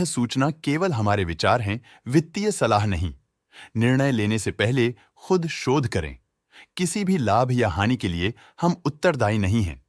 सूचना केवल हमारे विचार हैं, वित्तीय सलाह नहीं। निर्णय लेने से पहले खुद शोध करें। किसी भी लाभ या हानि के लिए हम उत्तरदायी नहीं हैं।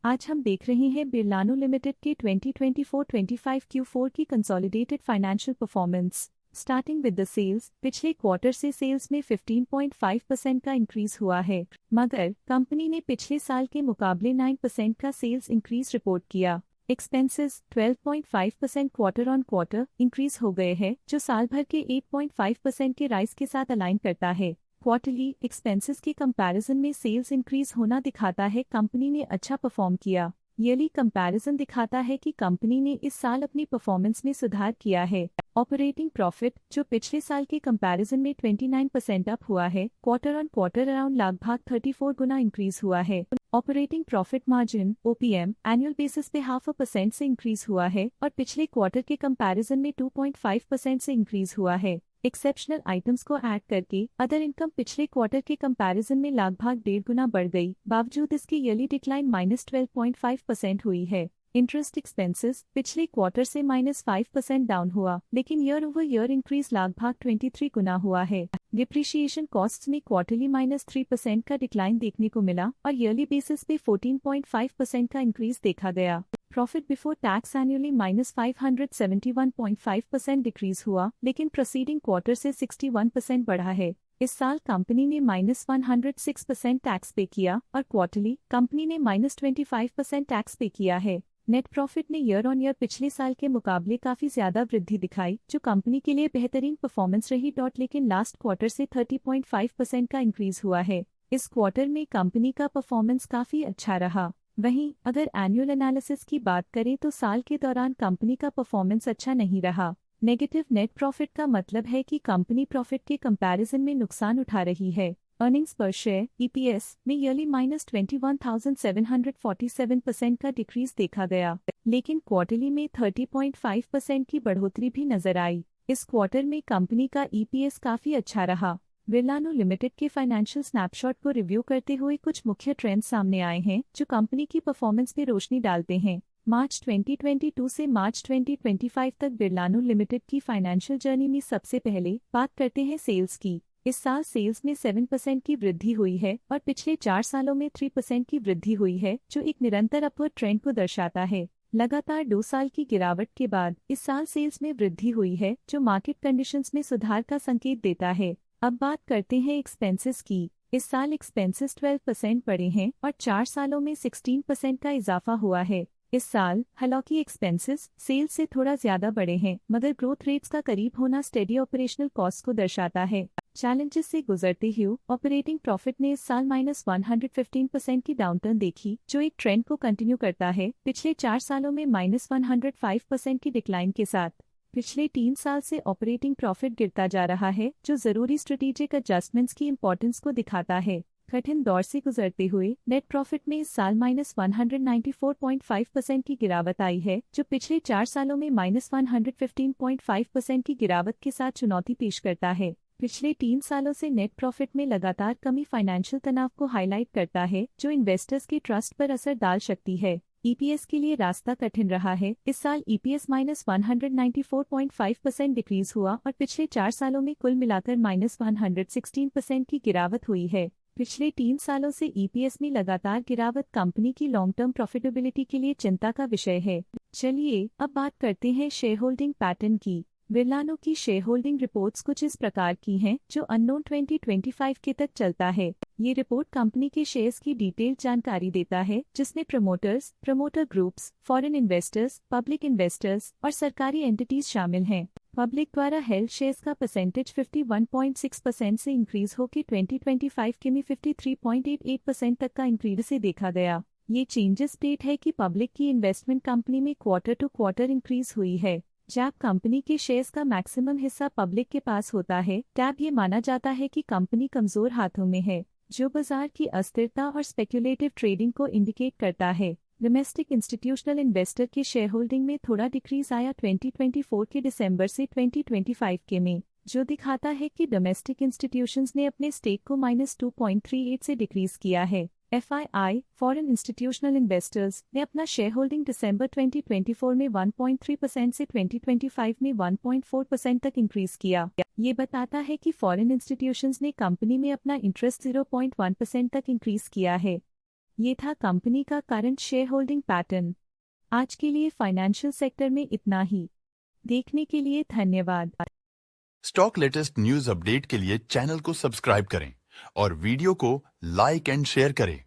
आज हम देख रहे हैं बिरलानो लिमिटेड के 2024-25 Q4 की consolidated financial performance. Starting with the sales, पिछले क्वार्टर से सेल्स में 15.5% का इंक्रीज हुआ है, मगर कंपनी ने पिछले साल के मुकाबले 9% का सेल्स इंक्रीज रिपोर्ट किया। Expenses 12.5% quarter on quarter increase हो गए हैं, जो साल भर के 8.5% के राइज के साथ अलाइन करता है। क्वार्टरली एक्सपेंसेस के कंपैरिजन में सेल्स इंक्रीज होना दिखाता है कंपनी ने अच्छा परफॉर्म किया। ईयरली कंपैरिजन दिखाता है कि कंपनी ने इस साल अपनी परफॉर्मेंस में सुधार किया है। ऑपरेटिंग प्रॉफिट, जो पिछले साल के कंपैरिजन में 29% अप हुआ है, क्वार्टर ऑन क्वार्टर अराउंड लगभग 34 गुना इंक्रीज हुआ है। Operating profit margin OPM annual basis पे 0.5% से इंक्रीज हुआ है और पिछले क्वार्टर के कंपैरिजन में 2.5% से इंक्रीज हुआ है। एक्सेप्शनल आइटम्स को ऐड करके अदर इनकम पिछले क्वार्टर के कंपैरिजन में लगभग 1.5 गुना बढ़ गई, बावजूद इसके ईयरली डिक्लाइन -12.5% हुई है। इंटरेस्ट एक्सपेंसेस पिछले क्वार्टर से -5% डाउन हुआ, लेकिन ईयर ओवर ईयर इंक्रीज लगभग 23 गुना हुआ है। डिप्रिशिएशन कॉस्ट्स में क्वार्टरली -3% का डिक्लाइन देखने को मिला और ईयरली बेसिस पे 14.5% का इंक्रीज देखा गया। Profit before tax annually -571.5% decrease हुआ, लेकिन प्रोसीडिंग क्वार्टर से 61% बढ़ा है। इस साल कंपनी ने -106% टैक्स पे किया और क्वार्टरली कंपनी ने -25% टैक्स पे किया है। नेट प्रॉफिट ने ईयर ऑन ईयर पिछले साल के मुकाबले काफी ज्यादा वृद्धि दिखाई, जो कंपनी के लिए बेहतरीन परफॉर्मेंस रही। लेकिन लास्ट क्वार्टर से 30.5% का इंक्रीज हुआ है। इस क्वार्टर में कंपनी का परफॉर्मेंस काफी अच्छा रहा। वहीं अगर एनुअल एनालिसिस की बात करें तो साल के दौरान कंपनी का परफॉर्मेंस अच्छा नहीं रहा। नेगेटिव नेट प्रॉफिट का मतलब है कि कंपनी प्रॉफिट के कंपैरिजन में नुकसान उठा रही है। अर्निंग्स पर शेयर EPS में ईयरली -21,747% का डिक्रीज देखा गया, लेकिन क्वार्टरली में 30.5% की बढ़ोतरी भी नजर आई। इस क्वार्टर में कंपनी का EPS काफी अच्छा रहा। बिरलानो लिमिटेड के फाइनेंशियल स्नैपशॉट को रिव्यू करते हुए कुछ मुख्य ट्रेंड्स सामने आए हैं, जो कंपनी की परफॉर्मेंस पे रोशनी डालते हैं। मार्च 2022 से मार्च 2025 तक बिरलानो लिमिटेड की फाइनेंशियल जर्नी में सबसे पहले बात करते हैं सेल्स की। इस साल सेल्स में 7% की वृद्धि हुई है और पिछले 4 सालों में 3% की वृद्धि हुई है, जो एक निरंतर अपवर्ड ट्रेंड को दर्शाता है। लगातार 2 साल की गिरावट के बाद इस साल सेल्स में वृद्धि हुई है, जो मार्केट कंडीशंस में सुधार का संकेत देता है। अब बात करते हैं एक्सपेंसेस की। इस साल एक्सपेंसेस 12% बढ़े हैं और 4 सालों में 16% का इजाफा हुआ है। इस साल हालांकि एक्सपेंसेस सेल्स से थोड़ा ज्यादा बढ़े हैं, मगर ग्रोथ रेट्स का करीब होना स्टेडी ऑपरेशनल कॉस्ट को दर्शाता है। चैलेंजेस से गुजरते हुए ऑपरेटिंग प्रॉफिट ने इस साल -115% की डाउनटर्न देखी, जो एक ट्रेंड को कंटिन्यू करता है, पिछले 4 सालों में -105% की डिक्लाइन के साथ। पिछले 3 साल से ऑपरेटिंग प्रॉफिट गिरता जा रहा है, जो जरूरी स्ट्रेटेजिक एडजस्टमेंट्स की इंपॉर्टेंस को दिखाता है। कठिन दौर से गुजरते हुए नेट प्रॉफिट में इस साल -194.5% की गिरावट आई है, जो पिछले 4 सालों में -115.5% की गिरावट के साथ चुनौती पेश करता है। पिछले 3 सालों से नेट प्रॉफिट में लगातार कमी फाइनेंशियल तनाव को हाईलाइट करता है, जो इन्वेस्टर्स के ट्रस्ट पर असर डाल सकती है। EPS के लिए रास्ता कठिन रहा है। इस साल EPS -194.5% डिक्रीज हुआ और पिछले 4 सालों में कुल मिलाकर -116% की गिरावट हुई है। पिछले 3 सालों से EPS में लगातार गिरावट कंपनी की लॉन्ग टर्म प्रॉफिटेबिलिटी के लिए चिंता का विषय है। चलिए अब बात करते हैं शेयर होल्डिंग पैटर्न की। बिरलानो की शेयर होल्डिंग रिपोर्ट्स कुछ इस प्रकार की हैं, जो अननोन 2025 के तक चलता है। ये रिपोर्ट कंपनी के शेयर्स की डिटेल्ड जानकारी देता है, जिसमें promoters, promoter groups, foreign investors, public investors और सरकारी एंटिटीज शामिल हैं। पब्लिक द्वारा हेल्ड शेयर्स का परसेंटेज 51.6% से इंक्रीज होकर 2025 के में 53.88% तक का इंक्रीज से देखा गया। ये चेंजेस स्टेट है कि पब्लिक की इन्वेस्टमेंट कंपनी में क्वार्टर टू क्वार्टर इंक्रीज हुई है। जब कंपनी के शेयर्स का मैक्सिमम हिस्सा पब्लिक के पास होता है, तब ये माना जाता है कि कंपनी कमजोर हाथों में है, जो बाजार की अस्थिरता और स्पेक्युलेटिव ट्रेडिंग को इंडिकेट करता है। डोमेस्टिक इंस्टीट्यूशनल इन्वेस्टर की शेयर होल्डिंग में थोड़ा डिक्रीज आया 2024 के दिसंबर से 2025 के में, जो दिखाता है कि डोमेस्टिक इंस्टीट्यूशंस ने अपने स्टेक को -2.38 से डिक्रीज किया है। FII, फॉरेन इंस्टीट्यूशनल इन्वेस्टर्स ने अपना शेयर होल्डिंग दिसंबर 2024 में 1.3% से 2025 में 1.4% तक इंक्रीज किया। ये बताता है कि फॉरेन इंस्टीट्यूशंस ने कंपनी में अपना इंटरेस्ट 0.1% तक इंक्रीज किया है। ये था कंपनी का करंट शेयर होल्डिंग पैटर्न। आज के लिए फाइनेंशियल सेक्टर में इतना ही। देखने के लिए धन्यवाद। स्टॉक लेटेस्ट न्यूज अपडेट के लिए चैनल को सब्सक्राइब करें और वीडियो को लाइक एंड शेयर करें।